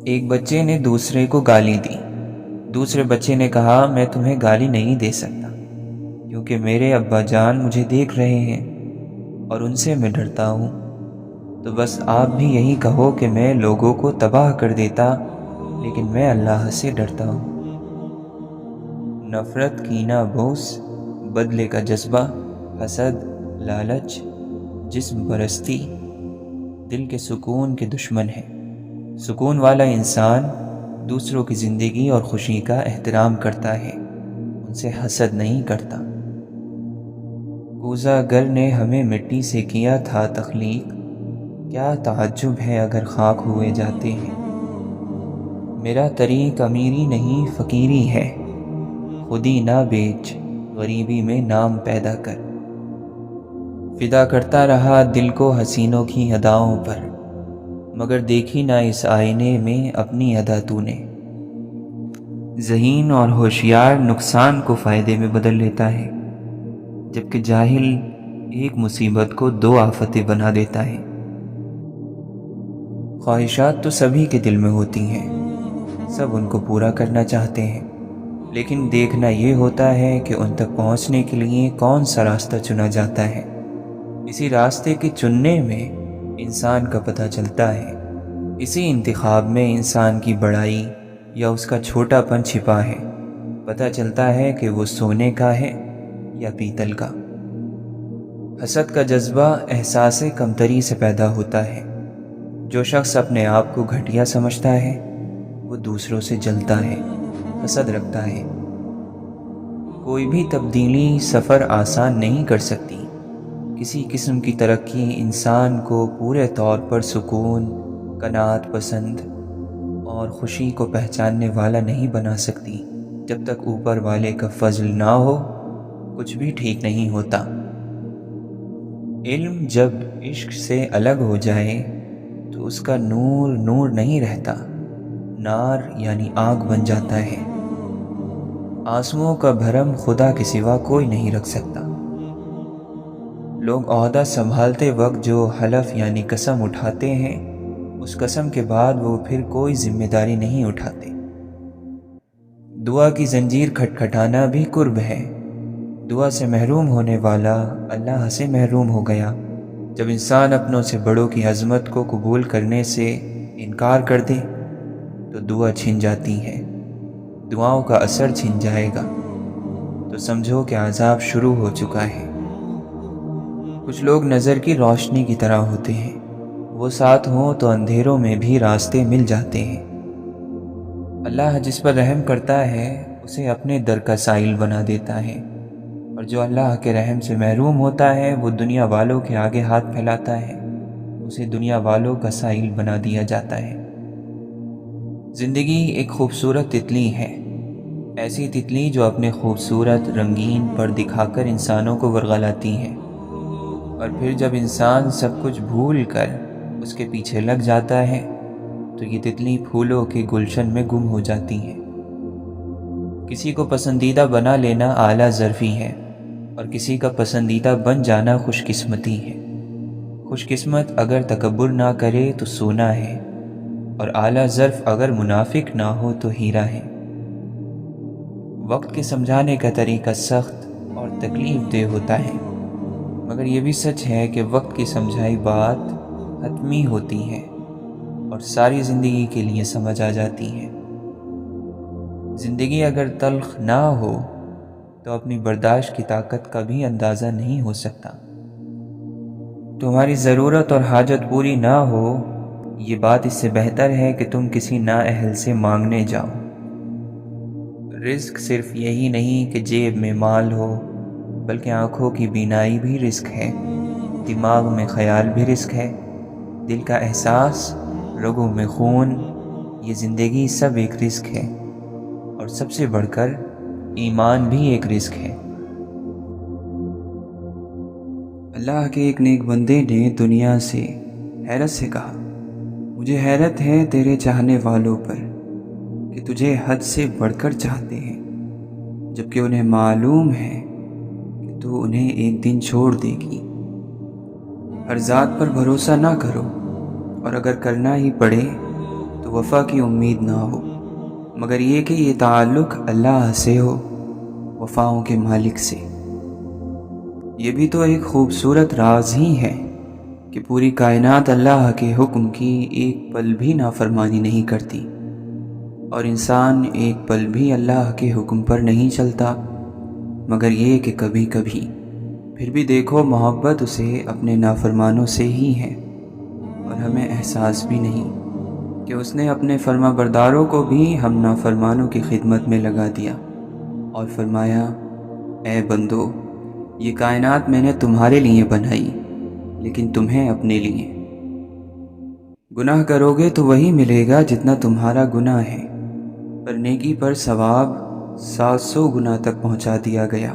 ایک بچے نے دوسرے کو گالی دی۔ دوسرے بچے نے کہا، میں تمہیں گالی نہیں دے سکتا کیونکہ میرے ابا جان مجھے دیکھ رہے ہیں اور ان سے میں ڈرتا ہوں۔ تو بس آپ بھی یہی کہو کہ میں لوگوں کو تباہ کر دیتا لیکن میں اللہ سے ڈرتا ہوں۔ نفرت، کینہ، بغض، بدلے کا جذبہ، حسد، لالچ، جسم پرستی دل کے سکون کے دشمن ہیں۔ سکون والا انسان دوسروں کی زندگی اور خوشی کا احترام کرتا ہے، ان سے حسد نہیں کرتا۔ کوزہ گر نے ہمیں مٹی سے کیا تھا تخلیق، کیا تعجب ہے اگر خاک ہوئے جاتے ہیں۔ میرا طریق امیری نہیں فقیری ہے، خودی نہ بیچ غریبی میں نام پیدا کر۔ فدا کرتا رہا دل کو حسینوں کی اداؤں پر، مگر دیکھی نہ اس آئینے میں اپنی ادا تو نے۔ ذہین اور ہوشیار نقصان کو فائدے میں بدل لیتا ہے، جبکہ جاہل ایک مصیبت کو دو آفتیں بنا دیتا ہے۔ خواہشات تو سبھی کے دل میں ہوتی ہیں، سب ان کو پورا کرنا چاہتے ہیں، لیکن دیکھنا یہ ہوتا ہے کہ ان تک پہنچنے کے لیے کون سا راستہ چنا جاتا ہے۔ اسی راستے کے چننے میں انسان کا پتہ چلتا ہے، اسی انتخاب میں انسان کی بڑائی یا اس کا چھوٹا پن چھپا ہے۔ پتہ چلتا ہے کہ وہ سونے کا ہے یا پیتل کا۔ حسد کا جذبہ احساس کمتری سے پیدا ہوتا ہے۔ جو شخص اپنے آپ کو گھٹیا سمجھتا ہے وہ دوسروں سے جلتا ہے، حسد رکھتا ہے۔ کوئی بھی تبدیلی سفر آسان نہیں کر سکتی۔ کسی قسم کی ترقی انسان کو پورے طور پر سکون، قناعت پسند اور خوشی کو پہچاننے والا نہیں بنا سکتی۔ جب تک اوپر والے کا فضل نہ ہو کچھ بھی ٹھیک نہیں ہوتا۔ علم جب عشق سے الگ ہو جائے تو اس کا نور نور نہیں رہتا، نار یعنی آگ بن جاتا ہے۔ آنسوؤں کا بھرم خدا کے سوا کوئی نہیں رکھ سکتا۔ لوگ عہدہ سنبھالتے وقت جو حلف یعنی قسم اٹھاتے ہیں، اس قسم کے بعد وہ پھر کوئی ذمہ داری نہیں اٹھاتے۔ دعا کی زنجیر کھٹکھٹانا بھی قرب ہے۔ دعا سے محروم ہونے والا اللہ سے محروم ہو گیا۔ جب انسان اپنوں سے بڑوں کی عظمت کو قبول کرنے سے انکار کر دے تو دعا چھن جاتی ہے، دعاؤں کا اثر چھن جائے گا تو سمجھو کہ عذاب شروع ہو چکا ہے۔ کچھ لوگ نظر کی روشنی کی طرح ہوتے ہیں، وہ ساتھ ہوں تو اندھیروں میں بھی راستے مل جاتے ہیں۔ اللہ جس پر رحم کرتا ہے اسے اپنے در کا سائل بنا دیتا ہے، اور جو اللہ کے رحم سے محروم ہوتا ہے وہ دنیا والوں کے آگے ہاتھ پھیلاتا ہے، اسے دنیا والوں کا سائل بنا دیا جاتا ہے۔ زندگی ایک خوبصورت تتلی ہے، ایسی تتلی جو اپنے خوبصورت رنگین پر دکھا کر انسانوں کو ورغلاتی ہے، اور پھر جب انسان سب کچھ بھول کر اس کے پیچھے لگ جاتا ہے تو یہ تتلی پھولوں کے گلشن میں گم ہو جاتی ہے۔ کسی کو پسندیدہ بنا لینا اعلیٰ ظرفی ہے، اور کسی کا پسندیدہ بن جانا خوش قسمتی ہے۔ خوش قسمت اگر تکبر نہ کرے تو سونا ہے، اور اعلیٰ ظرف اگر منافق نہ ہو تو ہیرا ہے۔ وقت کے سمجھانے کا طریقہ سخت اور تکلیف دہ ہوتا ہے، مگر یہ بھی سچ ہے کہ وقت کی سمجھائی بات حتمی ہوتی ہے اور ساری زندگی کے لیے سمجھ آ جاتی ہے۔ زندگی اگر تلخ نہ ہو تو اپنی برداشت کی طاقت کا بھی اندازہ نہیں ہو سکتا۔ تمہاری ضرورت اور حاجت پوری نہ ہو، یہ بات اس سے بہتر ہے کہ تم کسی نااہل سے مانگنے جاؤ۔ رزق صرف یہی نہیں کہ جیب میں مال ہو، بلکہ آنکھوں کی بینائی بھی رزق ہے، دماغ میں خیال بھی رزق ہے، دل کا احساس، رگوں میں خون، یہ زندگی سب ایک رزق ہے، اور سب سے بڑھ کر ایمان بھی ایک رزق ہے۔ اللہ کے ایک نیک بندے نے دنیا سے حیرت سے کہا، مجھے حیرت ہے تیرے چاہنے والوں پر کہ تجھے حد سے بڑھ کر چاہتے ہیں، جبکہ انہیں معلوم ہے کہ تو انہیں ایک دن چھوڑ دے گی۔ ہر ذات پر بھروسہ نہ کرو، اور اگر کرنا ہی پڑے تو وفا کی امید نہ ہو، مگر یہ کہ یہ تعلق اللہ سے ہو، وفاؤں کے مالک سے۔ یہ بھی تو ایک خوبصورت راز ہی ہے کہ پوری کائنات اللہ کے حکم کی ایک پل بھی نافرمانی نہیں کرتی، اور انسان ایک پل بھی اللہ کے حکم پر نہیں چلتا، مگر یہ کہ کبھی کبھی پھر بھی دیکھو محبت اسے اپنے نافرمانوں سے ہی ہے، اور ہمیں احساس بھی نہیں کہ اس نے اپنے فرما برداروں کو بھی ہم نافرمانوں کی خدمت میں لگا دیا، اور فرمایا اے بندو، یہ کائنات میں نے تمہارے لیے بنائی، لیکن تمہیں اپنے لیے۔ گناہ کرو گے تو وہی ملے گا جتنا تمہارا گناہ ہے، پر نیکی پر ثواب 700 گنا تک پہنچا دیا گیا۔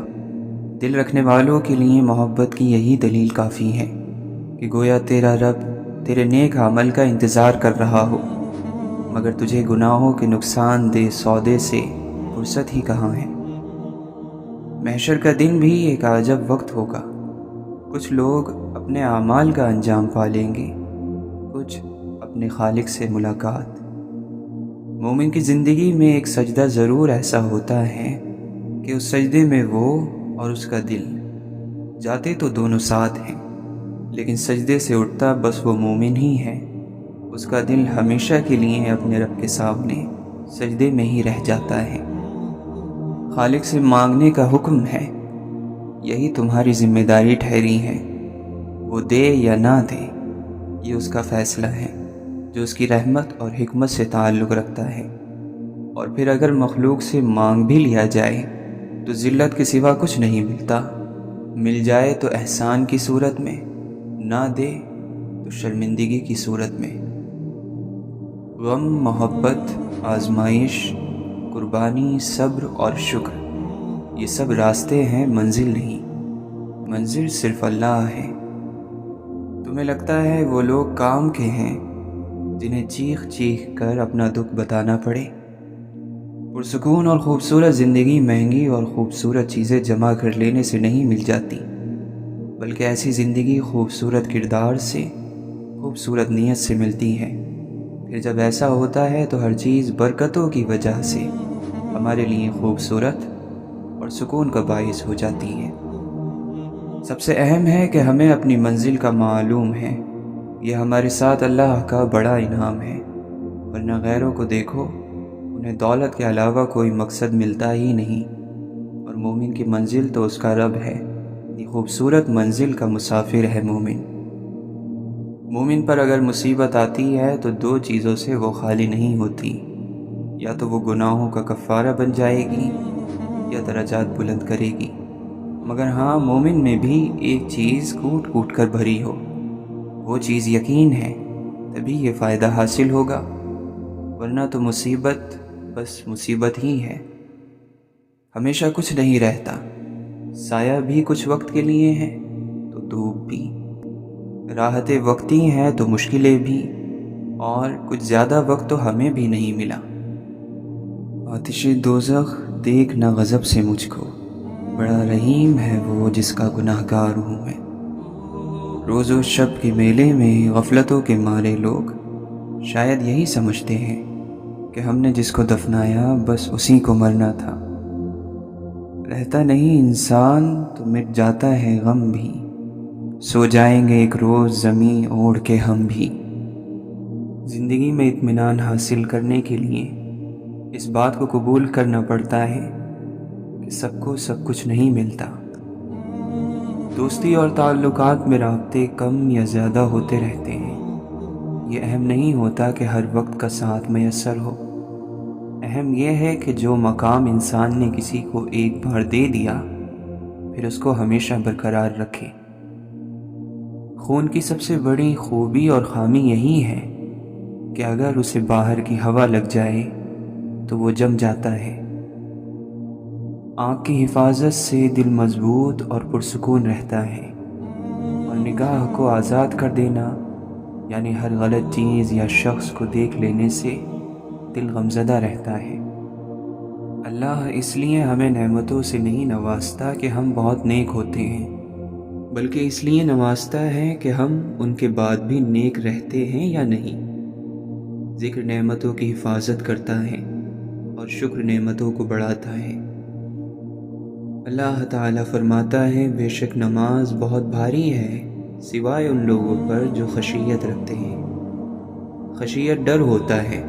دل رکھنے والوں کے لیے محبت کی یہی دلیل کافی ہے کہ گویا تیرا رب تیرے نیک عمل کا انتظار کر رہا ہو، مگر تجھے گناہوں کے نقصان دہ سودے سے فرصت ہی کہاں ہے۔ محشر کا دن بھی ایک عجب وقت ہوگا۔ کچھ لوگ اپنے اعمال کا انجام پالیں گے، کچھ اپنے خالق سے ملاقات۔ مومن کی زندگی میں ایک سجدہ ضرور ایسا ہوتا ہے کہ اس سجدے میں وہ اور اس کا دل جاتے تو دونوں ساتھ ہیں، لیکن سجدے سے اٹھتا بس وہ مومن ہی ہے۔ اس کا دل ہمیشہ کے لیے اپنے رب کے سامنے سجدے میں ہی رہ جاتا ہے۔ خالق سے مانگنے کا حکم ہے، یہی تمہاری ذمہ داری ٹھہری ہے۔ وہ دے یا نہ دے، یہ اس کا فیصلہ ہے جو اس کی رحمت اور حکمت سے تعلق رکھتا ہے۔ اور پھر اگر مخلوق سے مانگ بھی لیا جائے تو ذلت کے سوا کچھ نہیں ملتا، مل جائے تو احسان کی صورت میں، نہ دے تو شرمندگی کی صورت میں۔ غم، محبت، آزمائش، قربانی، صبر اور شکر، یہ سب راستے ہیں، منزل نہیں۔ منزل صرف اللہ ہے۔ تمہیں لگتا ہے وہ لوگ کام کے ہیں جنہیں چیخ چیخ کر اپنا دکھ بتانا پڑے؟ پرسکون اور خوبصورت زندگی مہنگی اور خوبصورت چیزیں جمع کر لینے سے نہیں مل جاتی، بلکہ ایسی زندگی خوبصورت کردار سے، خوبصورت نیت سے ملتی ہے۔ پھر جب ایسا ہوتا ہے تو ہر چیز برکتوں کی وجہ سے ہمارے لیے خوبصورت اور سکون کا باعث ہو جاتی ہے۔ سب سے اہم ہے کہ ہمیں اپنی منزل کا معلوم ہے، یہ ہمارے ساتھ اللہ کا بڑا انعام ہے، ورنہ غیروں کو دیکھو، انہیں دولت کے علاوہ کوئی مقصد ملتا ہی نہیں، اور مومن کی منزل تو اس کا رب ہے۔ یہ خوبصورت منزل کا مسافر ہے مومن۔ مومن پر اگر مصیبت آتی ہے تو دو چیزوں سے وہ خالی نہیں ہوتی، یا تو وہ گناہوں کا کفارہ بن جائے گی یا درجات بلند کرے گی، مگر ہاں، مومن میں بھی ایک چیز کوٹ کوٹ کر بھری ہو، وہ چیز یقین ہے، تبھی یہ فائدہ حاصل ہوگا، ورنہ تو مصیبت بس مصیبت ہی ہے۔ ہمیشہ کچھ نہیں رہتا، سایہ بھی کچھ وقت کے لیے ہے تو دھوپ بھی، راحتیں وقتی ہیں تو مشکلیں بھی، اور کچھ زیادہ وقت تو ہمیں بھی نہیں ملا۔ آتش دوزخ دیکھنا غضب سے مجھ کو، بڑا رحیم ہے وہ جس کا گناہ گار ہوں میں۔ روز و شب کے میلے میں غفلتوں کے مارے لوگ شاید یہی سمجھتے ہیں کہ ہم نے جس کو دفنایا بس اسی کو مرنا تھا۔ رہتا نہیں انسان تو مٹ جاتا ہے غم بھی، سو جائیں گے ایک روز زمین اوڑھ کے ہم بھی۔ زندگی میں اطمینان حاصل کرنے کے لیے اس بات کو قبول کرنا پڑتا ہے کہ سب کو سب کچھ نہیں ملتا۔ دوستی اور تعلقات میں رابطے کم یا زیادہ ہوتے رہتے ہیں، یہ اہم نہیں ہوتا کہ ہر وقت کا ساتھ میسر ہو، اہم یہ ہے کہ جو مقام انسان نے کسی کو ایک بار دے دیا پھر اس کو ہمیشہ برقرار رکھے۔ خون کی سب سے بڑی خوبی اور خامی یہی ہے کہ اگر اسے باہر کی ہوا لگ جائے تو وہ جم جاتا ہے۔ آنکھ کی حفاظت سے دل مضبوط اور پرسکون رہتا ہے، اور نگاہ کو آزاد کر دینا یعنی ہر غلط چیز یا شخص کو دیکھ لینے سے دل غمزدہ رہتا ہے۔ اللہ اس لیے ہمیں نعمتوں سے نہیں نوازتا کہ ہم بہت نیک ہوتے ہیں، بلکہ اس لیے نوازتا ہے کہ ہم ان کے بعد بھی نیک رہتے ہیں یا نہیں۔ ذکر نعمتوں کی حفاظت کرتا ہے اور شکر نعمتوں کو بڑھاتا ہے۔ اللہ تعالیٰ فرماتا ہے، بے شک نماز بہت بھاری ہے سوائے ان لوگوں پر جو خشیت رکھتے ہیں۔ خشیت ڈر ہوتا ہے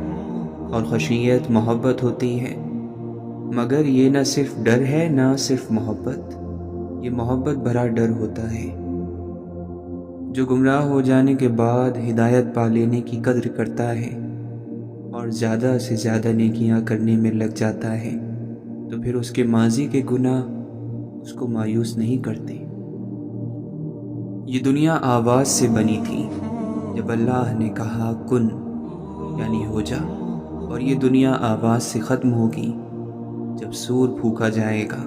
اور خشیت محبت ہوتی ہے، مگر یہ نہ صرف ڈر ہے نہ صرف محبت، یہ محبت بھرا ڈر ہوتا ہے۔ جو گمراہ ہو جانے کے بعد ہدایت پا لینے کی قدر کرتا ہے اور زیادہ سے زیادہ نیکیاں کرنے میں لگ جاتا ہے، تو پھر اس کے ماضی کے گناہ اس کو مایوس نہیں کرتے۔ یہ دنیا آواز سے بنی تھی، جب اللہ نے کہا کن یعنی ہو جا، اور یہ دنیا آواز سے ختم ہوگی جب سور پھونکا جائے گا۔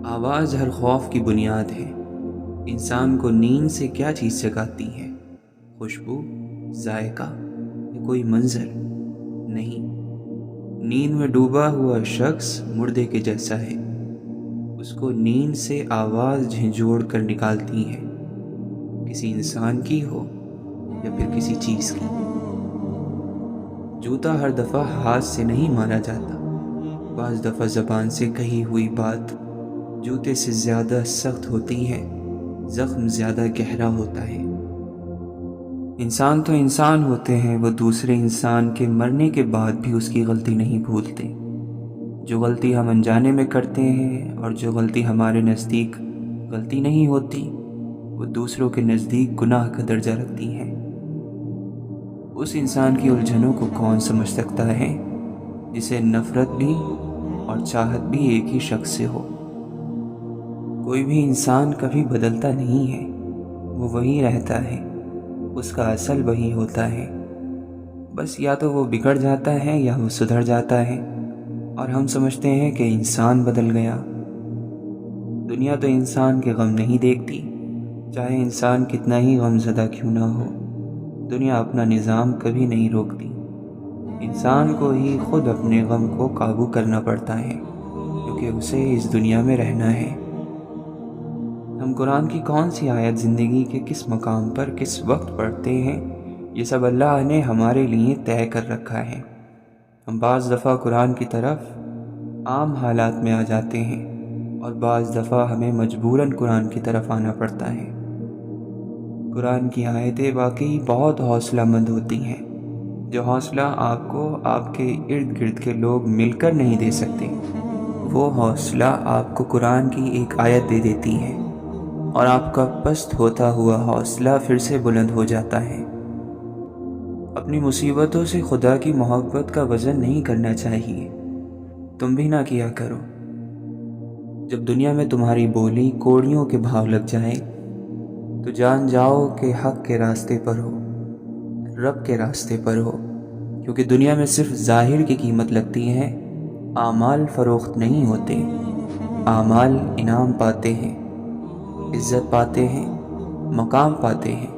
آواز ہر خوف کی بنیاد ہے۔ انسان کو نیند سے کیا چیز جگاتی ہے؟ خوشبو، ذائقہ یا کوئی منظر؟ نہیں، نیند میں ڈوبا ہوا شخص مردے کے جیسا ہے۔ اس کو نیند سے آواز جھنجھوڑ کر نکالتی ہے، کسی انسان کی ہو یا پھر کسی چیز کی۔ جوتا ہر دفعہ ہاتھ سے نہیں مارا جاتا، بعض دفعہ زبان سے کہی ہوئی بات جوتے سے زیادہ سخت ہوتی ہے، زخم زیادہ گہرا ہوتا ہے۔ انسان تو انسان ہوتے ہیں، وہ دوسرے انسان کے مرنے کے بعد بھی اس کی غلطی نہیں بھولتے۔ جو غلطی ہم انجانے میں کرتے ہیں اور جو غلطی ہمارے نزدیک غلطی نہیں ہوتی، وہ دوسروں کے نزدیک گناہ کا درجہ رکھتی ہیں۔ اس انسان کی الجھنوں کو کون سمجھ سکتا ہے جسے نفرت بھی اور چاہت بھی ایک ہی شخص سے ہو؟ کوئی بھی انسان کبھی بدلتا نہیں ہے، وہ وہی رہتا ہے، اس کا اصل وہی ہوتا ہے۔ بس یا تو وہ بگڑ جاتا ہے یا وہ سدھر جاتا ہے، اور ہم سمجھتے ہیں کہ انسان بدل گیا۔ دنیا تو انسان کے غم نہیں دیکھتی، چاہے انسان کتنا ہی غم زدہ کیوں نہ ہو۔ دنیا اپنا نظام کبھی نہیں روکتی، انسان کو ہی خود اپنے غم کو قابو کرنا پڑتا ہے، کیونکہ اسے اس دنیا میں رہنا ہے۔ ہم قرآن کی کون سی آیت زندگی کے کس مقام پر کس وقت پڑھتے ہیں، یہ سب اللہ نے ہمارے لیے طے کر رکھا ہے۔ ہم بعض دفعہ قرآن کی طرف عام حالات میں آ جاتے ہیں اور بعض دفعہ ہمیں مجبوراً قرآن کی طرف آنا پڑتا ہے۔ قرآن کی آیتیں واقعی بہت حوصلہ مند ہوتی ہیں، جو حوصلہ آپ کو آپ کے ارد گرد کے لوگ مل کر نہیں دے سکتے، وہ حوصلہ آپ کو قرآن کی ایک آیت دے دیتی ہے، اور آپ کا پست ہوتا ہوا حوصلہ پھر سے بلند ہو جاتا ہے۔ اپنی مصیبتوں سے خدا کی محبت کا وزن نہیں کرنا چاہیے، تم بھی نہ کیا کرو۔ جب دنیا میں تمہاری بولی کوڑیوں کے بھاؤ لگ جائے تو جان جاؤ کہ حق کے راستے پر ہو، رب کے راستے پر ہو، کیونکہ دنیا میں صرف ظاہر کی قیمت لگتی ہے، اعمال فروخت نہیں ہوتے۔ اعمال انعام پاتے ہیں، عزت پاتے ہیں، مقام پاتے ہیں،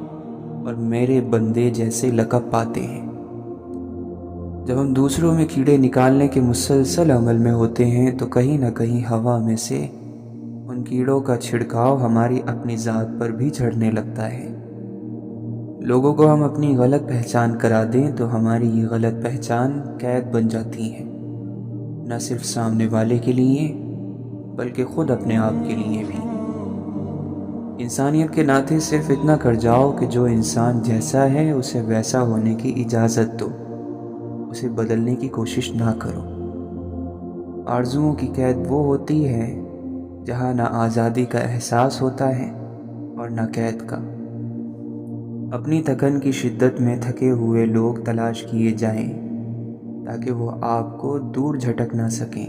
اور میرے بندے جیسے لقب پاتے ہیں۔ جب ہم دوسروں میں کیڑے نکالنے کے مسلسل عمل میں ہوتے ہیں تو کہیں نہ کہیں ہوا میں سے ان کیڑوں کا چھڑکاؤ ہماری اپنی ذات پر بھی چڑھنے لگتا ہے۔ لوگوں کو ہم اپنی غلط پہچان کرا دیں تو ہماری یہ غلط پہچان قید بن جاتی ہے، نہ صرف سامنے والے کے لیے بلکہ خود اپنے آپ کے لیے بھی۔ انسانیت کے ناطے صرف اتنا کر جاؤ کہ جو انسان جیسا ہے اسے ویسا ہونے کی اجازت دو، اسے بدلنے کی کوشش نہ کرو۔ آرزوؤں کی قید وہ ہوتی ہے جہاں نہ آزادی کا احساس ہوتا ہے اور نہ قید کا۔ اپنی تھکن کی شدت میں تھکے ہوئے لوگ تلاش کیے جائیں تاکہ وہ آپ کو دور جھٹک نہ سکیں۔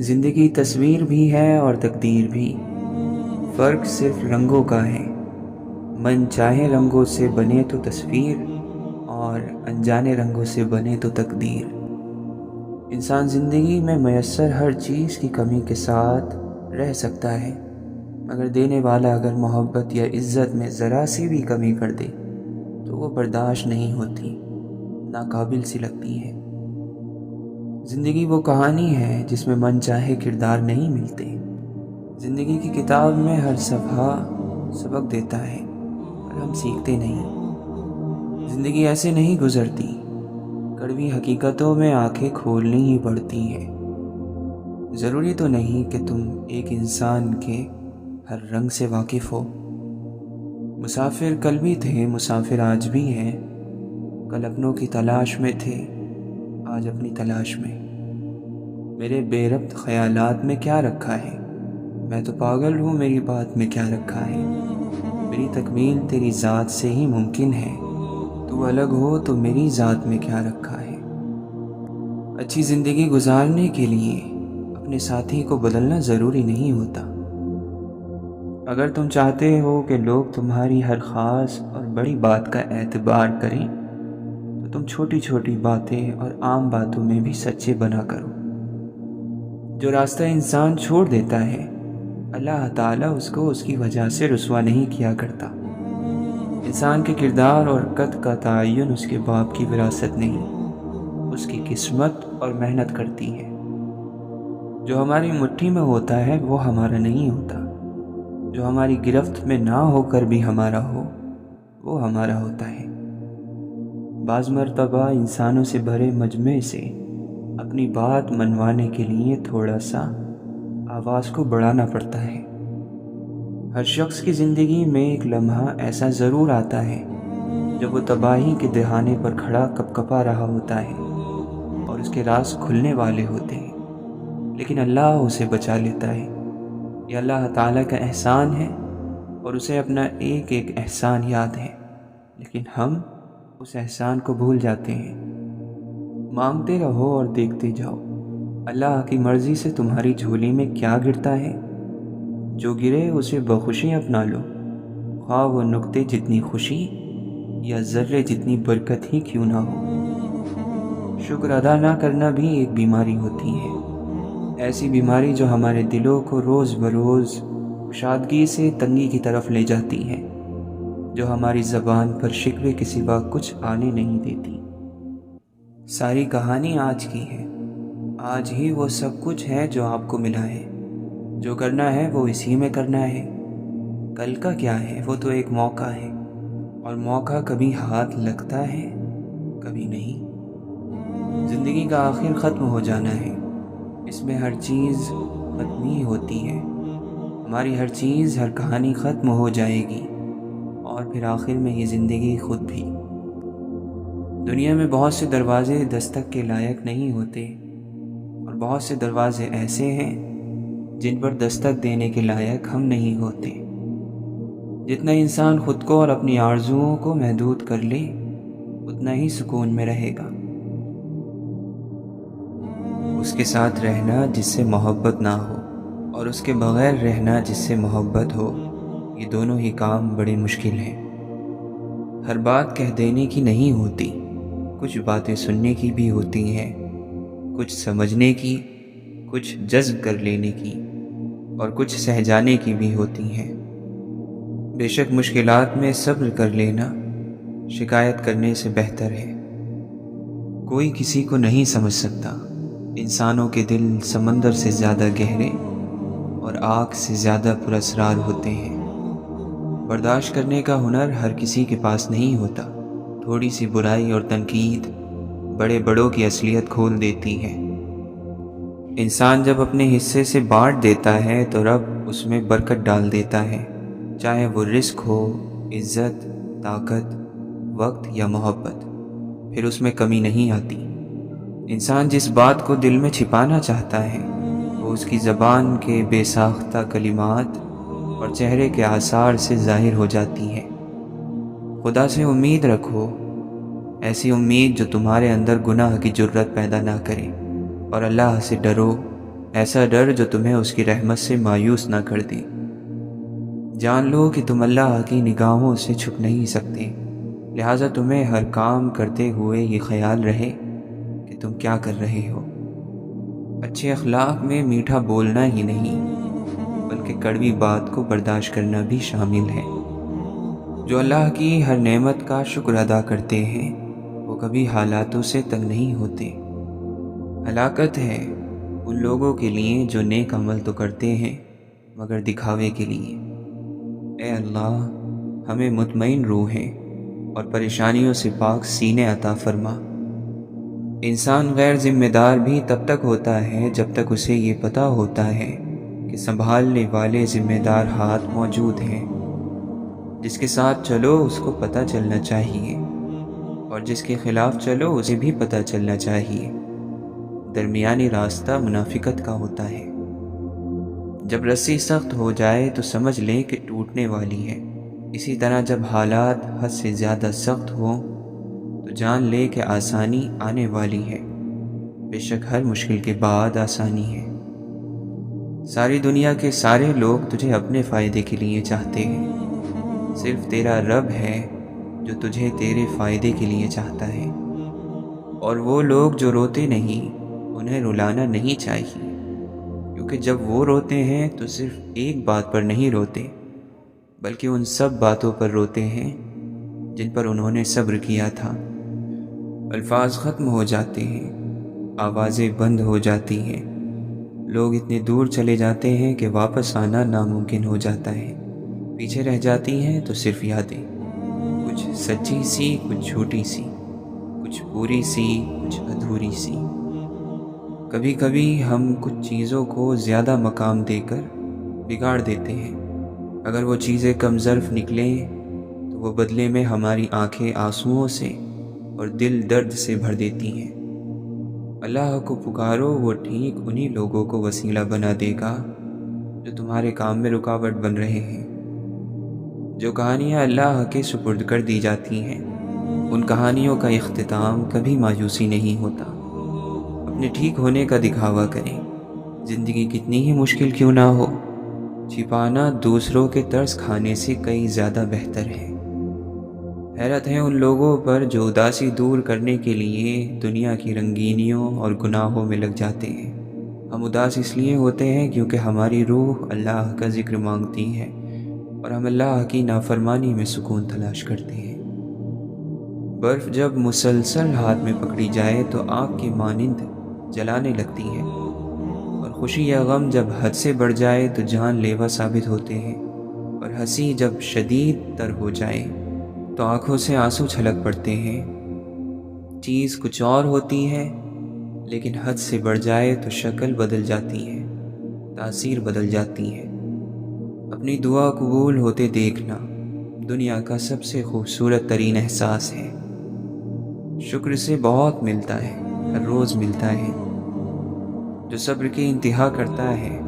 زندگی تصویر بھی ہے اور تقدیر بھی، فرق صرف رنگوں کا ہے۔ من چاہے رنگوں سے بنے تو تصویر، اور انجانے رنگوں سے بنے تو تقدیر۔ انسان زندگی میں میسر ہر چیز کی کمی کے ساتھ رہ سکتا ہے، مگر دینے والا اگر محبت یا عزت میں ذرا سی بھی کمی کر دے تو وہ برداشت نہیں ہوتی، ناقابل سی لگتی ہے۔ زندگی وہ کہانی ہے جس میں من چاہے کردار نہیں ملتے، زندگی کی کتاب میں ہر صفحہ سبق دیتا ہے اور ہم سیکھتے نہیں۔ زندگی ایسے نہیں گزرتی، کڑوی حقیقتوں میں آنکھیں کھولنی ہی پڑتی ہیں۔ ضروری تو نہیں کہ تم ایک انسان کے ہر رنگ سے واقف ہو۔ مسافر کل بھی تھے، مسافر آج بھی ہیں، کل اپنوں کی تلاش میں تھے، آج اپنی تلاش میں۔ میرے بے ربط خیالات میں کیا رکھا ہے؟ میں تو پاگل ہوں، میری بات میں کیا رکھا ہے؟ میری تکمیل تیری ذات سے ہی ممکن ہے، تو الگ ہو تو میری ذات میں کیا رکھا ہے؟ اچھی زندگی گزارنے کے لیے اپنے ساتھی کو بدلنا ضروری نہیں ہوتا۔ اگر تم چاہتے ہو کہ لوگ تمہاری ہر خاص اور بڑی بات کا اعتبار کریں تو تم چھوٹی چھوٹی باتیں اور عام باتوں میں بھی سچے بنا کرو۔ جو راستہ انسان چھوڑ دیتا ہے، اللہ تعالیٰ اس کو اس کی وجہ سے رسوا نہیں کیا کرتا۔ انسان کے کردار اور قد کا تعین اس کے باپ کی وراثت نہیں، اس کی قسمت اور محنت کرتی ہے۔ جو ہماری مٹھی میں ہوتا ہے وہ ہمارا نہیں ہوتا، جو ہماری گرفت میں نہ ہو کر بھی ہمارا ہو وہ ہمارا ہوتا ہے۔ بعض مرتبہ انسانوں سے بھرے مجمع سے اپنی بات منوانے کے لیے تھوڑا سا آواز کو بڑھانا پڑتا ہے۔ ہر شخص کی زندگی میں ایک لمحہ ایسا ضرور آتا ہے جب وہ تباہی کے دہانے پر کھڑا کپکپا رہا ہوتا ہے اور اس کے راز کھلنے والے ہوتے ہیں، لیکن اللہ اسے بچا لیتا ہے۔ یہ اللہ تعالیٰ کا احسان ہے اور اسے اپنا ایک ایک احسان یاد ہے، لیکن ہم اس احسان کو بھول جاتے ہیں۔ مانگتے رہو اور دیکھتے جاؤ، اللہ کی مرضی سے تمہاری جھولی میں کیا گرتا ہے۔ جو گرے اسے بخوشی اپنا لو، خواہ وہ نقطے جتنی خوشی یا ذرے جتنی برکت ہی کیوں نہ ہو۔ شکر ادا نہ کرنا بھی ایک بیماری ہوتی ہے، ایسی بیماری جو ہمارے دلوں کو روز بروز کشادگی سے تنگی کی طرف لے جاتی ہے، جو ہماری زبان پر شکوے کے سوا کچھ آنے نہیں دیتی۔ ساری کہانی آج کی ہے، آج ہی وہ سب کچھ ہے جو آپ کو ملا ہے۔ جو کرنا ہے وہ اسی میں کرنا ہے، کل کا کیا ہے وہ تو ایک موقع ہے، اور موقع کبھی ہاتھ لگتا ہے کبھی نہیں۔ زندگی کا آخر ختم ہو جانا ہے، اس میں ہر چیز ختم ہی ہوتی ہے، ہماری ہر چیز، ہر کہانی ختم ہو جائے گی، اور پھر آخر میں یہ زندگی خود بھی۔ دنیا میں بہت سے دروازے دستک کے لائق نہیں ہوتے، اور بہت سے دروازے ایسے ہیں جن پر دستک دینے کے لائق ہم نہیں ہوتے۔ جتنا انسان خود کو اور اپنی آرزوؤں کو محدود کر لے اتنا ہی سکون میں رہے گا۔ اس کے ساتھ رہنا جس سے محبت نہ ہو اور اس کے بغیر رہنا جس سے محبت ہو، یہ دونوں ہی کام بڑے مشکل ہیں۔ ہر بات کہہ دینے کی نہیں ہوتی، کچھ باتیں سننے کی بھی ہوتی ہیں، کچھ سمجھنے کی، کچھ جذب کر لینے کی، اور کچھ سہ جانے کی بھی ہوتی ہیں۔ بے شک مشکلات میں صبر کر لینا شکایت کرنے سے بہتر ہے۔ کوئی کسی کو نہیں سمجھ سکتا، انسانوں کے دل سمندر سے زیادہ گہرے اور آگ سے زیادہ پراسرار ہوتے ہیں۔ برداشت کرنے کا ہنر ہر کسی کے پاس نہیں ہوتا، تھوڑی سی برائی اور تنقید بڑے بڑوں کی اصلیت کھول دیتی ہے۔ انسان جب اپنے حصے سے بانٹ دیتا ہے تو رب اس میں برکت ڈال دیتا ہے، چاہے وہ رزق ہو، عزت، طاقت، وقت یا محبت، پھر اس میں کمی نہیں آتی۔ انسان جس بات کو دل میں چھپانا چاہتا ہے وہ اس کی زبان کے بے ساختہ کلمات اور چہرے کے آثار سے ظاہر ہو جاتی ہے۔ خدا سے امید رکھو، ایسی امید جو تمہارے اندر گناہ کی جرت پیدا نہ کرے، اور اللہ سے ڈرو، ایسا ڈر جو تمہیں اس کی رحمت سے مایوس نہ کر دے۔ جان لو کہ تم اللہ کی نگاہوں سے چھپ نہیں سکتے، لہٰذا تمہیں ہر کام کرتے ہوئے یہ خیال رہے کہ تم کیا کر رہے ہو۔ اچھے اخلاق میں میٹھا بولنا ہی نہیں بلکہ کڑوی بات کو برداشت کرنا بھی شامل ہے۔ جو اللہ کی ہر نعمت کا شکر ادا کرتے ہیں وہ کبھی حالاتوں سے تنگ نہیں ہوتے۔ ہلاکت ہے ان لوگوں کے لیے جو نیک عمل تو کرتے ہیں مگر دکھاوے کے لیے۔ اے اللہ، ہمیں مطمئن روحیں اور پریشانیوں سے پاک سینے عطا فرما۔ انسان غیر ذمہ دار بھی تب تک ہوتا ہے جب تک اسے یہ پتہ ہوتا ہے کہ سنبھالنے والے ذمہ دار ہاتھ موجود ہیں۔ جس کے ساتھ چلو اس کو پتہ چلنا چاہیے، اور جس کے خلاف چلو اسے بھی پتہ چلنا چاہیے۔ درمیانی راستہ منافقت کا ہوتا ہے۔ جب رسی سخت ہو جائے تو سمجھ لیں کہ ٹوٹنے والی ہے، اسی طرح جب حالات حد سے زیادہ سخت ہوں تو جان لے کہ آسانی آنے والی ہے۔ بے شک ہر مشکل کے بعد آسانی ہے۔ ساری دنیا کے سارے لوگ تجھے اپنے فائدے کے لیے چاہتے ہیں، صرف تیرا رب ہے جو تجھے تیرے فائدے کے لیے چاہتا ہے۔ اور وہ لوگ جو روتے نہیں، انہیں رلانا نہیں چاہیے، کیونکہ جب وہ روتے ہیں تو صرف ایک بات پر نہیں روتے، بلکہ ان سب باتوں پر روتے ہیں جن پر انہوں نے صبر کیا تھا۔ الفاظ ختم ہو جاتے ہیں، آوازیں بند ہو جاتی ہیں، لوگ اتنے دور چلے جاتے ہیں کہ واپس آنا ناممکن ہو جاتا ہے۔ پیچھے رہ جاتی ہیں تو صرف یادیں، کچھ سچی سی، کچھ جھوٹی سی، کچھ پوری سی، کچھ ادھوری سی۔ کبھی کبھی ہم کچھ چیزوں کو زیادہ مقام دے کر بگاڑ دیتے ہیں۔ اگر وہ چیزیں کم ظرف نکلیں تو وہ بدلے میں ہماری آنکھیں آنسوؤں سے اور دل درد سے بھر دیتی ہیں۔ اللہ کو پکارو، وہ ٹھیک انہی لوگوں کو وسیلہ بنا دے گا جو تمہارے کام میں رکاوٹ بن رہے ہیں۔ جو کہانیاں اللہ کے سپرد کر دی جاتی ہیں، ان کہانیوں کا اختتام کبھی مایوسی نہیں ہوتا۔ اپنے ٹھیک ہونے کا دکھاوا کریں، زندگی کتنی ہی مشکل کیوں نہ ہو، چھپانا دوسروں کے ترس کھانے سے کئی زیادہ بہتر ہے۔ حیرت ہے ان لوگوں پر جو اداسی دور کرنے کے لیے دنیا کی رنگینیوں اور گناہوں میں لگ جاتے ہیں۔ ہم اداس اس لیے ہوتے ہیں کیونکہ ہماری روح اللہ کا ذکر مانگتی ہے، اور ہم اللہ کی نافرمانی میں سکون تلاش کرتے ہیں۔ برف جب مسلسل ہاتھ میں پکڑی جائے تو آگ کی مانند جلانے لگتی ہے، اور خوشی یا غم جب حد سے بڑھ جائے تو جان لیوا ثابت ہوتے ہیں، اور ہنسی جب شدید تر ہو جائے تو آنکھوں سے آنسو چھلک پڑتے ہیں۔ چیز کچھ اور ہوتی ہے، لیکن حد سے بڑھ جائے تو شکل بدل جاتی ہے، تاثیر بدل جاتی ہے۔ اپنی دعا قبول ہوتے دیکھنا دنیا کا سب سے خوبصورت ترین احساس ہے۔ شکر سے بہت ملتا ہے، ہر روز ملتا ہے۔ جو صبر کی انتہا کرتا ہے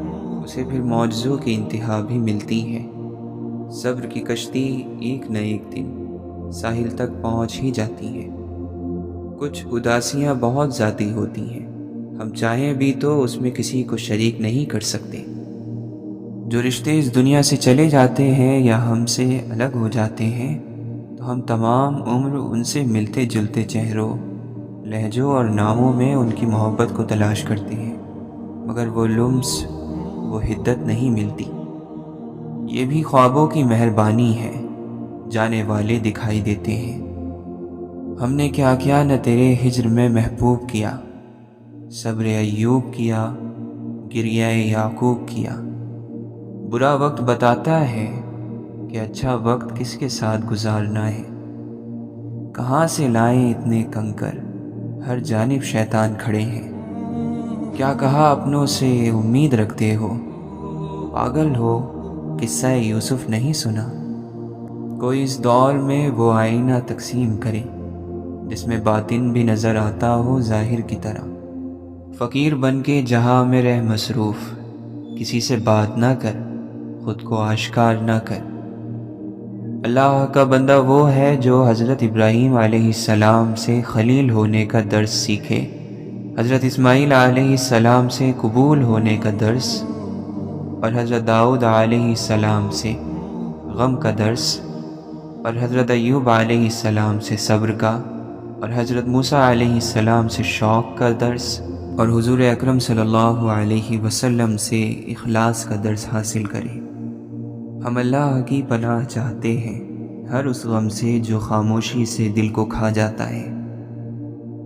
اسے پھر معجزوں کی انتہا بھی ملتی ہے۔ صبر کی کشتی ایک نہ ایک دن ساحل تک پہنچ ہی جاتی ہے۔ کچھ اداسیاں بہت ذاتی ہوتی ہیں، ہم چاہیں بھی تو اس میں کسی کو شریک نہیں کر سکتے۔ جو رشتے اس دنیا سے چلے جاتے ہیں یا ہم سے الگ ہو جاتے ہیں تو ہم تمام عمر ان سے ملتے جلتے چہروں، لہجوں اور ناموں میں ان کی محبت کو تلاش کرتے ہیں، مگر وہ لمس، وہ حدت نہیں ملتی۔ یہ بھی خوابوں کی مہربانی ہے، جانے والے دکھائی دیتے ہیں۔ ہم نے کیا کیا نہ تیرے ہجر میں محبوب کیا، صبر ایوب کیا، گریہ یعقوب کیا۔ برا وقت بتاتا ہے کہ اچھا وقت کس کے ساتھ گزارنا ہے۔ کہاں سے لائیں اتنے کنکر، ہر جانب شیطان کھڑے ہیں۔ کیا کہا اپنوں سے امید رکھتے ہو، پاگل ہو قصہ یوسف نہیں سنا۔ کوئی اس دور میں وہ آئینہ تقسیم کرے جس میں باطن بھی نظر آتا ہو ظاہر کی طرح۔ فقیر بن کے جہاں میں رہ مصروف، کسی سے بات نہ کر، خود کو آشکار نہ کر۔ اللہ کا بندہ وہ ہے جو حضرت ابراہیم علیہ السلام سے خلیل ہونے کا درس سیکھے، حضرت اسماعیل علیہ السلام سے قبول ہونے کا درس، اور حضرت داؤد علیہ السلام سے غم کا درس، اور حضرت ایوب علیہ السلام سے صبر کا، اور حضرت موسیٰ علیہ السلام سے شوق کا درس، اور حضور اکرم صلی اللہ علیہ وسلم سے اخلاص کا درس حاصل کرے۔ ہم اللہ کی پناہ چاہتے ہیں ہر اس غم سے جو خاموشی سے دل کو کھا جاتا ہے۔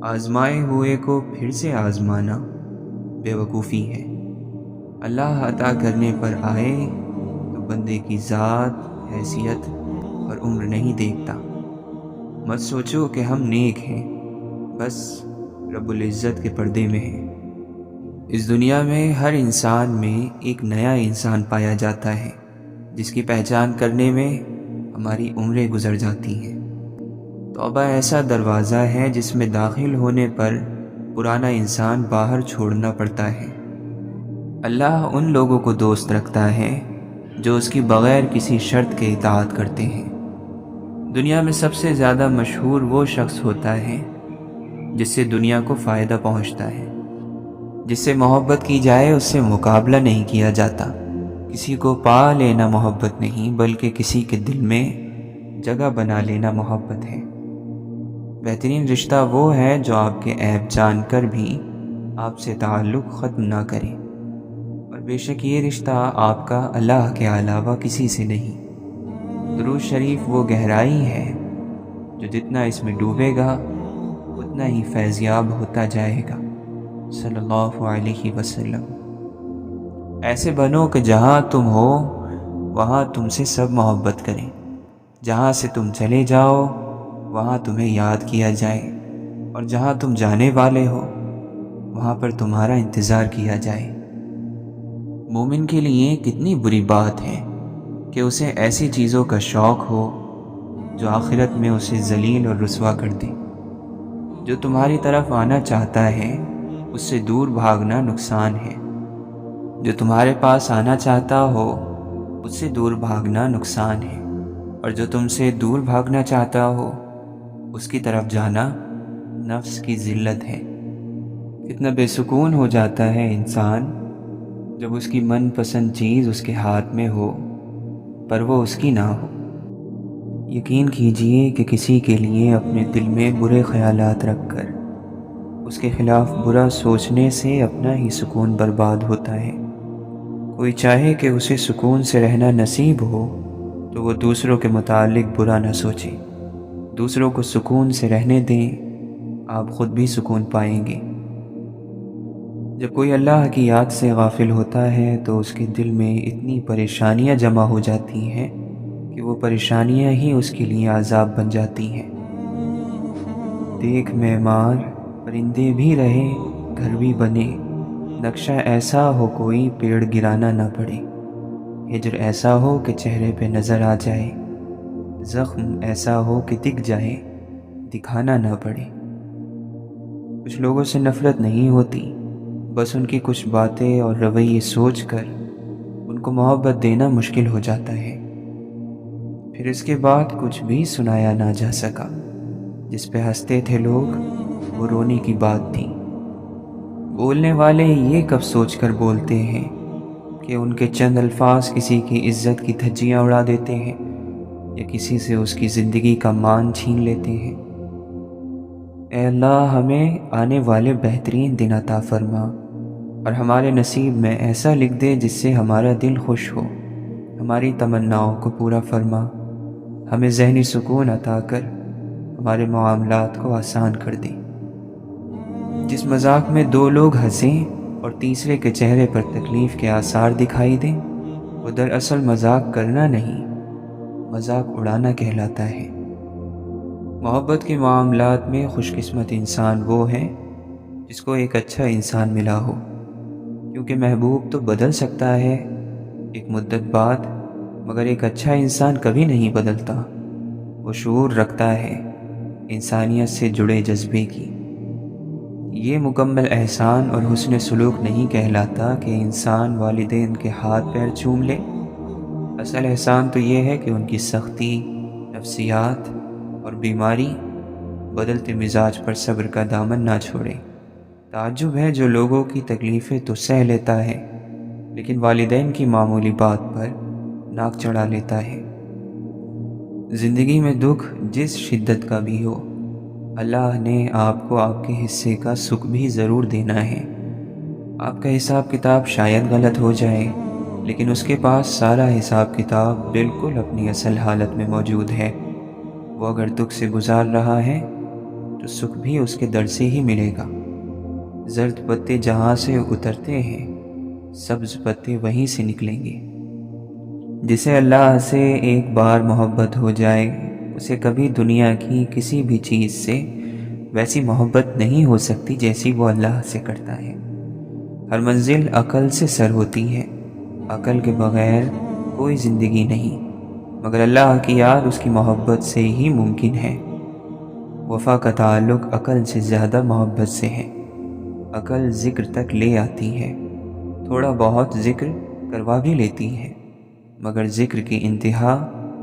آزمائے ہوئے کو پھر سے آزمانا بے وقوفی ہے۔ اللہ عطا کرنے پر آئے تو بندے کی ذات، حیثیت اور عمر نہیں دیکھتا۔ مت سوچو کہ ہم نیک ہیں، بس رب العزت کے پردے میں ہیں۔ اس دنیا میں ہر انسان میں ایک نیا انسان پایا جاتا ہے، جس کی پہچان کرنے میں ہماری عمریں گزر جاتی ہیں۔ توبہ ایسا دروازہ ہے جس میں داخل ہونے پر پرانا انسان باہر چھوڑنا پڑتا ہے۔ اللہ ان لوگوں کو دوست رکھتا ہے جو اس کی بغیر کسی شرط کے اطاعت کرتے ہیں۔ دنیا میں سب سے زیادہ مشہور وہ شخص ہوتا ہے جس سے دنیا کو فائدہ پہنچتا ہے۔ جس سے محبت کی جائے اس سے مقابلہ نہیں کیا جاتا۔ کسی کو پا لینا محبت نہیں، بلکہ کسی کے دل میں جگہ بنا لینا محبت ہے۔ بہترین رشتہ وہ ہے جو آپ کے عیب جان کر بھی آپ سے تعلق ختم نہ کرے، اور بے شک یہ رشتہ آپ کا اللہ کے علاوہ کسی سے نہیں۔ درود شریف وہ گہرائی ہے جو جتنا اس میں ڈوبے گا اتنا ہی فیضیاب ہوتا جائے گا۔ صلی اللہ علیہ وسلم۔ ایسے بنو کہ جہاں تم ہو وہاں تم سے سب محبت کریں، جہاں سے تم چلے جاؤ وہاں تمہیں یاد کیا جائے، اور جہاں تم جانے والے ہو وہاں پر تمہارا انتظار کیا جائے۔ مومن کے لیے کتنی بری بات ہے کہ اسے ایسی چیزوں کا شوق ہو جو آخرت میں اسے ذلیل اور رسوا کر دے۔ جو تمہاری طرف آنا چاہتا ہے اس سے دور بھاگنا نقصان ہے، جو تمہارے پاس آنا چاہتا ہو اس سے دور بھاگنا نقصان ہے، اور جو تم سے دور بھاگنا چاہتا ہو اس کی طرف جانا نفس کی ذلت ہے۔ کتنا بے سکون ہو جاتا ہے انسان جب اس کی من پسند چیز اس کے ہاتھ میں ہو پر وہ اس کی نہ ہو۔ یقین کیجئے کہ کسی کے لیے اپنے دل میں برے خیالات رکھ کر اس کے خلاف برا سوچنے سے اپنا ہی سکون برباد ہوتا ہے۔ کوئی چاہے کہ اسے سکون سے رہنا نصیب ہو تو وہ دوسروں کے متعلق برا نہ سوچے، دوسروں کو سکون سے رہنے دیں، آپ خود بھی سکون پائیں گے۔ جب کوئی اللہ کی یاد سے غافل ہوتا ہے تو اس کے دل میں اتنی پریشانیاں جمع ہو جاتی ہیں کہ وہ پریشانیاں ہی اس کے لیے عذاب بن جاتی ہیں۔ دیکھ معمار پرندے بھی رہے گھر بھی بنے، نقشہ ایسا ہو کوئی پیڑ گرانا نہ پڑے، ہجر ایسا ہو کہ چہرے پہ نظر آ جائے، زخم ایسا ہو کہ دکھ جائے دکھانا نہ پڑے۔ کچھ لوگوں سے نفرت نہیں ہوتی، بس ان کی کچھ باتیں اور رویے سوچ کر ان کو محبت دینا مشکل ہو جاتا ہے۔ پھر اس کے بعد کچھ بھی سنایا نہ جا سکا۔ جس پہ ہنستے تھے لوگ وہ رونے کی بات تھی۔ بولنے والے یہ کب سوچ کر بولتے ہیں کہ ان کے چند الفاظ کسی کی عزت کی دھجیاں اڑا دیتے ہیں یا کسی سے اس کی زندگی کا مان چھین لیتے ہیں۔ اے اللہ ہمیں آنے والے بہترین دن عطا فرما، اور ہمارے نصیب میں ایسا لکھ دے جس سے ہمارا دل خوش ہو، ہماری تمناؤں کو پورا فرما، ہمیں ذہنی سکون عطا کر ہمارے معاملات کو آسان کر دے۔ جس مذاق میں دو لوگ ہنسیں اور تیسرے کے چہرے پر تکلیف کے آثار دکھائی دیں، وہ دراصل مذاق کرنا نہیں، مذاق اڑانا کہلاتا ہے۔ محبت کے معاملات میں خوش قسمت انسان وہ ہے جس کو ایک اچھا انسان ملا ہو، کیونکہ محبوب تو بدل سکتا ہے ایک مدت بعد، مگر ایک اچھا انسان کبھی نہیں بدلتا۔ وہ شعور رکھتا ہے انسانیت سے جڑے جذبے کی۔ یہ مکمل احسان اور حسن سلوک نہیں کہلاتا کہ انسان والدین کے ہاتھ پیر چوم لے۔ اصل احسان تو یہ ہے کہ ان کی سختی، نفسیات اور بیماری، بدلتے مزاج پر صبر کا دامن نہ چھوڑے۔ تعجب ہے جو لوگوں کی تکلیفیں تو سہ لیتا ہے لیکن والدین کی معمولی بات پر ناک چڑھا لیتا ہے۔ زندگی میں دکھ جس شدت کا بھی ہو، اللہ نے آپ کو آپ کے حصے کا سکھ بھی ضرور دینا ہے۔ آپ کا حساب کتاب شاید غلط ہو جائے لیکن اس کے پاس سارا حساب کتاب بالکل اپنی اصل حالت میں موجود ہے۔ وہ اگر دکھ سے گزار رہا ہے تو سکھ بھی اس کے در سے ہی ملے گا۔ زرد پتے جہاں سے اترتے ہیں سبز پتے وہیں سے نکلیں گے۔ جسے اللہ سے ایک بار محبت ہو جائے اسے کبھی دنیا کی کسی بھی چیز سے ویسی محبت نہیں ہو سکتی جیسی وہ اللہ سے کرتا ہے۔ ہر منزل عقل سے سر ہوتی ہے، عقل کے بغیر کوئی زندگی نہیں، مگر اللہ کی یاد اس کی محبت سے ہی ممکن ہے۔ وفا کا تعلق عقل سے زیادہ محبت سے ہے۔ عقل ذکر تک لے آتی ہے، تھوڑا بہت ذکر کروا بھی لیتی ہے، مگر ذکر کی انتہا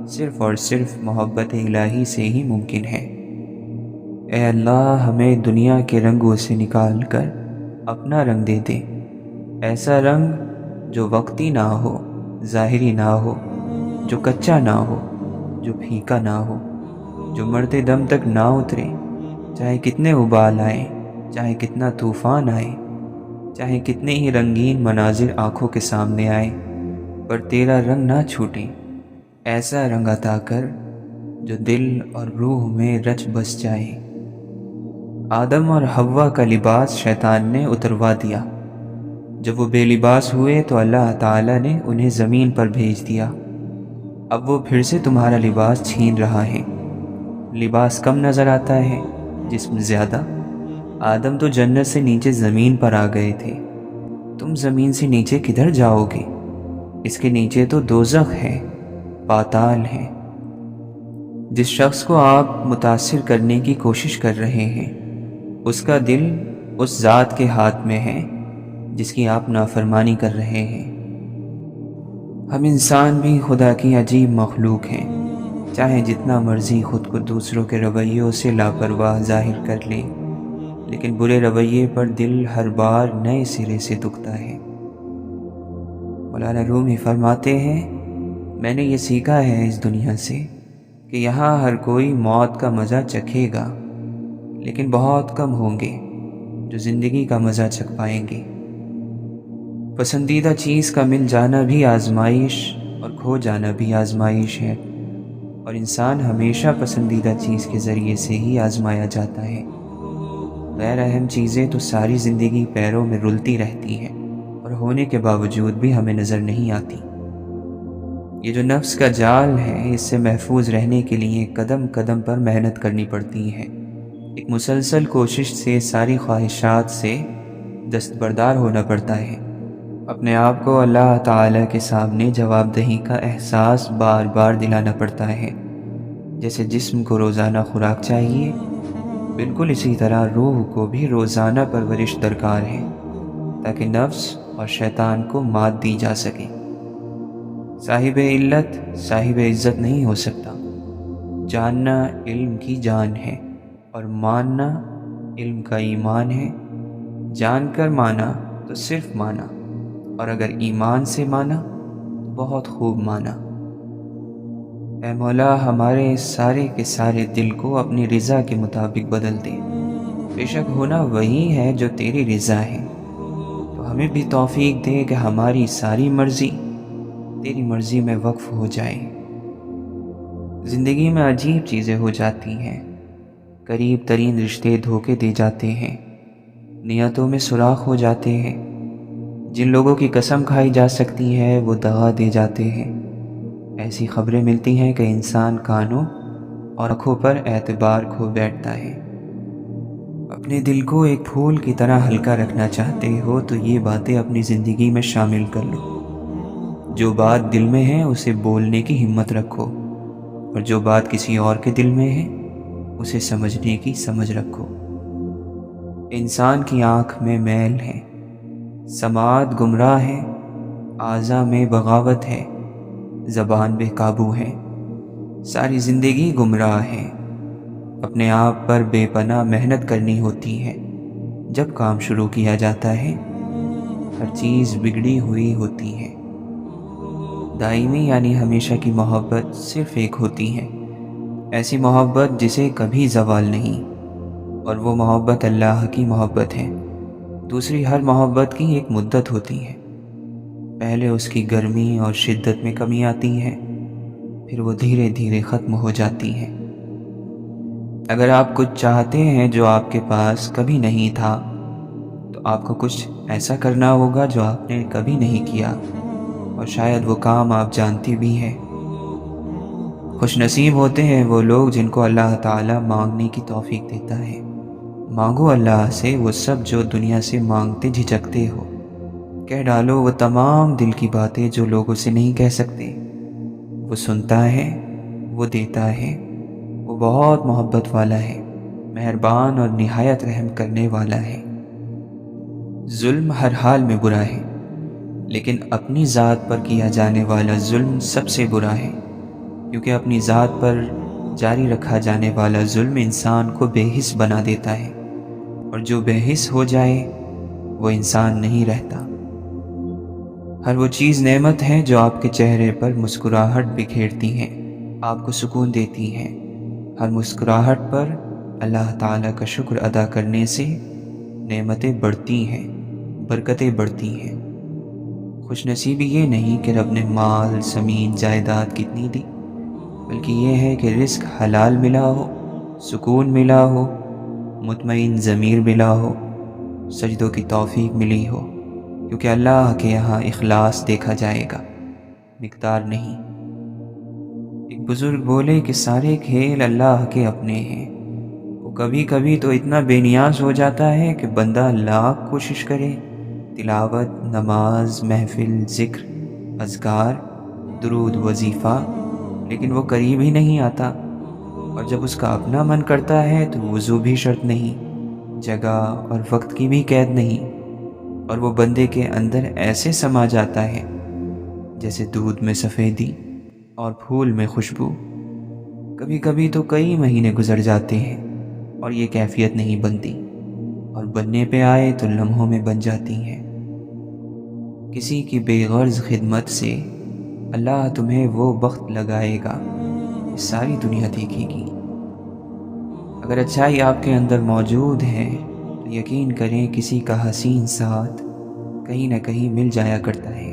صرف اور صرف محبت الہی سے ہی ممکن ہے۔ اے اللہ، ہمیں دنیا کے رنگوں سے نکال کر اپنا رنگ دے دے، ایسا رنگ جو وقتی نہ ہو، ظاہری نہ ہو، جو کچا نہ ہو، جو پھیکا نہ ہو، جو مرتے دم تک نہ اترے، چاہے کتنے ابال آئیں، چاہے کتنا طوفان آئے، چاہے کتنے ہی رنگین مناظر آنکھوں کے سامنے آئے، پر تیرا رنگ نہ چھوٹے۔ ایسا رنگ عطا کر جو دل اور روح میں رچ بس جائے۔ آدم اور حوا کا لباس شیطان نے اتروا دیا۔ جب وہ بے لباس ہوئے تو اللہ تعالیٰ نے انہیں زمین پر بھیج دیا۔ اب وہ پھر سے تمہارا لباس چھین رہا ہے۔ لباس کم نظر آتا ہے، جسم زیادہ۔ آدم تو جنت سے نیچے زمین پر آ گئے تھے، تم زمین سے نیچے کدھر جاؤ گے؟ اس کے نیچے تو دوزخ ہے، پاتال ہے۔ جس شخص کو آپ متاثر کرنے کی کوشش کر رہے ہیں اس کا دل اس ذات کے ہاتھ میں ہے جس کی آپ نافرمانی کر رہے ہیں۔ ہم انسان بھی خدا کی عجیب مخلوق ہیں، چاہے جتنا مرضی خود کو دوسروں کے رویوں سے لاپرواہ ظاہر کر لے، لیکن برے رویے پر دل ہر بار نئے سرے سے دکھتا ہے۔ مولانا رومی فرماتے ہیں، میں نے یہ سیکھا ہے اس دنیا سے کہ یہاں ہر کوئی موت کا مزہ چکھے گا، لیکن بہت کم ہوں گے جو زندگی کا مزہ چکھ پائیں گے۔ پسندیدہ چیز کا مل جانا بھی آزمائش اور کھو جانا بھی آزمائش ہے، اور انسان ہمیشہ پسندیدہ چیز کے ذریعے سے ہی آزمایا جاتا ہے۔ غیر اہم چیزیں تو ساری زندگی پیروں میں رلتی رہتی ہیں اور ہونے کے باوجود بھی ہمیں نظر نہیں آتی۔ یہ جو نفس کا جال ہے، اس سے محفوظ رہنے کے لیے قدم قدم پر محنت کرنی پڑتی ہے۔ ایک مسلسل کوشش سے ساری خواہشات سے دستبردار ہونا پڑتا ہے۔ اپنے آپ کو اللہ تعالیٰ کے سامنے جواب دہی کا احساس بار بار دلانا پڑتا ہے۔ جیسے جسم کو روزانہ خوراک چاہیے، بالکل اسی طرح روح کو بھی روزانہ پرورش درکار ہے، تاکہ نفس اور شیطان کو مات دی جا سکے۔ صاحب علت صاحب عزت نہیں ہو سکتا۔ جاننا علم کی جان ہے اور ماننا علم کا ایمان ہے۔ جان کر مانا تو صرف مانا، اور اگر ایمان سے مانا تو بہت خوب مانا۔ اے مولا، ہمارے سارے کے سارے دل کو اپنی رضا کے مطابق بدل دے۔ بے شک ہونا وہی ہے جو تیری رضا ہے، تو ہمیں بھی توفیق دے کہ ہماری ساری مرضی تیری مرضی میں وقف ہو جائے۔ زندگی میں عجیب چیزیں ہو جاتی ہیں، قریب ترین رشتے دھوکے دے جاتے ہیں، نیتوں میں سوراخ ہو جاتے ہیں، جن لوگوں کی قسم کھائی جا سکتی ہے وہ دغا دے جاتے ہیں۔ ایسی خبریں ملتی ہیں کہ انسان کانوں اور آنکھوں پر اعتبار کھو بیٹھتا ہے۔ اپنے دل کو ایک پھول کی طرح ہلکا رکھنا چاہتے ہو تو یہ باتیں اپنی زندگی میں شامل کر لو۔ جو بات دل میں ہے اسے بولنے کی ہمت رکھو، اور جو بات کسی اور کے دل میں ہے اسے سمجھنے کی سمجھ رکھو۔ انسان کی آنکھ میں میل ہے، سماعت گمراہ ہے، اعضاء میں بغاوت ہے، زبان بے قابو ہے، ساری زندگی گمراہ ہے۔ اپنے آپ پر بے پناہ محنت کرنی ہوتی ہے۔ جب کام شروع کیا جاتا ہے ہر چیز بگڑی ہوئی ہوتی ہے۔ دائمی یعنی ہمیشہ کی محبت صرف ایک ہوتی ہے، ایسی محبت جسے کبھی زوال نہیں، اور وہ محبت اللہ کی محبت ہے۔ دوسری ہر محبت کی ایک مدت ہوتی ہے، پہلے اس کی گرمی اور شدت میں کمی آتی ہے، پھر وہ دھیرے دھیرے ختم ہو جاتی ہے۔ اگر آپ کچھ چاہتے ہیں جو آپ کے پاس کبھی نہیں تھا تو آپ کو کچھ ایسا کرنا ہوگا جو آپ نے کبھی نہیں کیا، اور شاید وہ کام آپ جانتی بھی ہیں۔ خوش نصیب ہوتے ہیں وہ لوگ جن کو اللہ تعالیٰ مانگنے کی توفیق دیتا ہے۔ مانگو اللہ سے وہ سب جو دنیا سے مانگتے جھجکتے ہو، کہہ ڈالو وہ تمام دل کی باتیں جو لوگوں سے نہیں کہہ سکتے۔ وہ سنتا ہے، وہ دیتا ہے، وہ بہت محبت والا ہے، مہربان اور نہایت رحم کرنے والا ہے۔ ظلم ہر حال میں برا ہے، لیکن اپنی ذات پر کیا جانے والا ظلم سب سے برا ہے، کیونکہ اپنی ذات پر جاری رکھا جانے والا ظلم انسان کو بے حس بنا دیتا ہے، اور جو بے حس ہو جائے وہ انسان نہیں رہتا۔ ہر وہ چیز نعمت ہے جو آپ کے چہرے پر مسکراہٹ بکھیرتی ہیں، آپ کو سکون دیتی ہیں۔ ہر مسکراہٹ پر اللہ تعالیٰ کا شکر ادا کرنے سے نعمتیں بڑھتی ہیں، برکتیں بڑھتی ہیں۔ خوش نصیبی یہ نہیں کہ رب نے مال، زمین، جائیداد کتنی دی، بلکہ یہ ہے کہ رزق حلال ملا ہو، سکون ملا ہو، مطمئن ضمیر ملا ہو، سجدوں کی توفیق ملی ہو، کیونکہ اللہ کے یہاں اخلاص دیکھا جائے گا، مقدار نہیں۔ ایک بزرگ بولے کہ سارے کھیل اللہ کے اپنے ہیں، وہ کبھی کبھی تو اتنا بے نیاز ہو جاتا ہے کہ بندہ لاکھ کوشش کرے، تلاوت، نماز، محفل، ذکر، اذکار، درود، وظیفہ، لیکن وہ قریب ہی نہیں آتا۔ اور جب اس کا اپنا من کرتا ہے تو وضو بھی شرط نہیں، جگہ اور وقت کی بھی قید نہیں، اور وہ بندے کے اندر ایسے سما جاتا ہے جیسے دودھ میں سفیدی اور پھول میں خوشبو۔ کبھی کبھی تو کئی مہینے گزر جاتے ہیں اور یہ کیفیت نہیں بنتی، اور بننے پہ آئے تو لمحوں میں بن جاتی ہیں۔ کسی کی بے غرض خدمت سے اللہ تمہیں وہ بخت لگائے گا کہ ساری دنیا دیکھے گی۔ اگر اچھائی آپ کے اندر موجود ہے تو یقین کریں کسی کا حسین ساتھ کہیں نہ کہیں مل جایا کرتا ہے۔